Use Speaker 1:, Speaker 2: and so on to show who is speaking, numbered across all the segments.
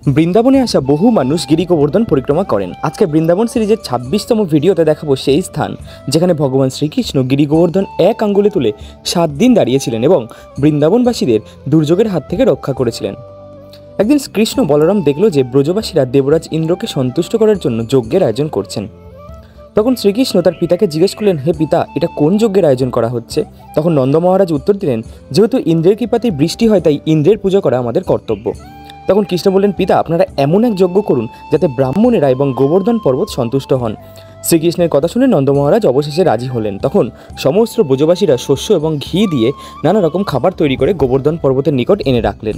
Speaker 1: বৃন্দাবনে আসা বহু মানুষ গিরি গোবর্ধন পরিক্রমা করেন। আজকে বৃন্দাবন সিরিজের ২৬তম ভিডিওতে দেখাবো সেই স্থান যেখানে ভগবান শ্রীকৃষ্ণ গিরি গোবর্ধন এক আঙ্গুলে তুলে ৭ দিন দাঁড়িয়েছিলেন এবং বৃন্দাবনবাসীদের দুর্যোগের হাত থেকে রক্ষা করেছিলেন। একদিন কৃষ্ণ বলরাম দেখল যে ব্রজবাসীরা দেবরাজ ইন্দ্রকে সন্তুষ্ট করার জন্য যজ্ঞের আয়োজন করছেন। তখন শ্রীকৃষ্ণ তার পিতাকে জিজ্ঞেস করলেন, হে পিতা, এটা কোন যজ্ঞের আয়োজন করা হচ্ছে? তখন নন্দ মহারাজ উত্তর দিলেন, যেহেতু ইন্দ্রের কৃপাতেই বৃষ্টি হয় তাই ইন্দ্রের পূজা করা আমাদের কর্তব্য। তখন কৃষ্ণ বললেন, পিতা, আপনারা এমন এক যজ্ঞ করুন যাতে ব্রাহ্মণেরা এবং গোবর্ধন পর্বত সন্তুষ্ট হন। শ্রীকৃষ্ণের কথা শুনে নন্দ মহারাজ অবশেষে রাজি হলেন। তখন সমস্ত ব্রজবাসীরা শস্য এবং ঘি দিয়ে নানা রকম খাবার তৈরি করে গোবর্ধন পর্বতের নিকট এনে রাখলেন।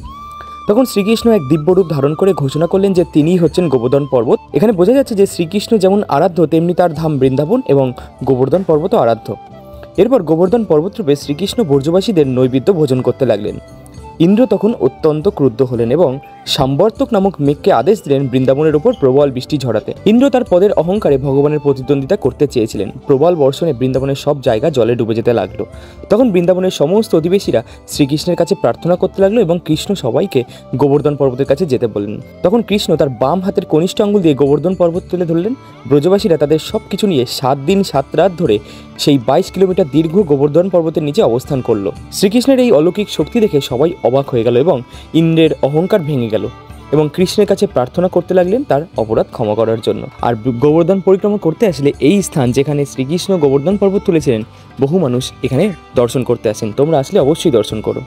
Speaker 1: তখন শ্রীকৃষ্ণ এক দিব্যরূপ ধারণ করে ঘোষণা করলেন যে তিনিই হচ্ছেন গোবর্ধন পর্বত। এখানে বোঝা যাচ্ছে যে শ্রীকৃষ্ণ যেমন আরাধ্য তেমনি তার ধাম বৃন্দাবন এবং গোবর্ধন পর্বতও আরাধ্য। এরপর গোবর্ধন পর্বতরূপে শ্রীকৃষ্ণ ব্রজবাসীদের নৈবেদ্য ভোজন করতে লাগলেন। ইন্দ্র তখন অত্যন্ত ক্রুদ্ধ হলেন এবং সাম্বর্তক নামক মেঘকে আদেশ দিলেন বৃন্দাবনের উপর প্রবল বৃষ্টি ঝরাতে। ইন্দ্র তার পদের অহংকারে ভগবানের প্রতিদ্বন্দ্বিতা করতে চেয়েছিলেন। প্রবল বর্ষণে বৃন্দাবনের সব জায়গা জলে ডুবে যেতে লাগলো। তখন বৃন্দাবনের সমস্ত অধিবেশীরা শ্রীকৃষ্ণের কাছে প্রার্থনা করতে লাগলো এবং কৃষ্ণ সবাইকে গোবর্ধন পর্বতের কাছে যেতে বললেন। তখন কৃষ্ণ তার বাম হাতের কনিষ্ঠ আঙ্গুল দিয়ে গোবর্ধন পর্বত তুলে ধরলেন। ব্রজবাসীরা তাদের সব কিছু নিয়ে ৭ দিন ৭ রাত ধরে সেই ২২ কিলোমিটার দীর্ঘ গোবর্ধন পর্বতের নিচে অবস্থান করলো। শ্রীকৃষ্ণের এই অলৌকিক শক্তি দেখে সবাই অবাক হয়ে গেল এবং ইন্দ্রের অহংকার ভেঙে গেল এবং কৃষ্ণের কাছে প্রার্থনা করতে লাগলেন তার অপরাধ ক্ষমা করার জন্য। আর গোবর্ধন পরিক্রমা করতে আসলে এই স্থান যেখানে শ্রীকৃষ্ণ গোবর্ধন পর্বত তুলেছিলেন, বহু মানুষ এখানে দর্শন করতে আসেন। তোমরা আসলে অবশ্যই দর্শন করো।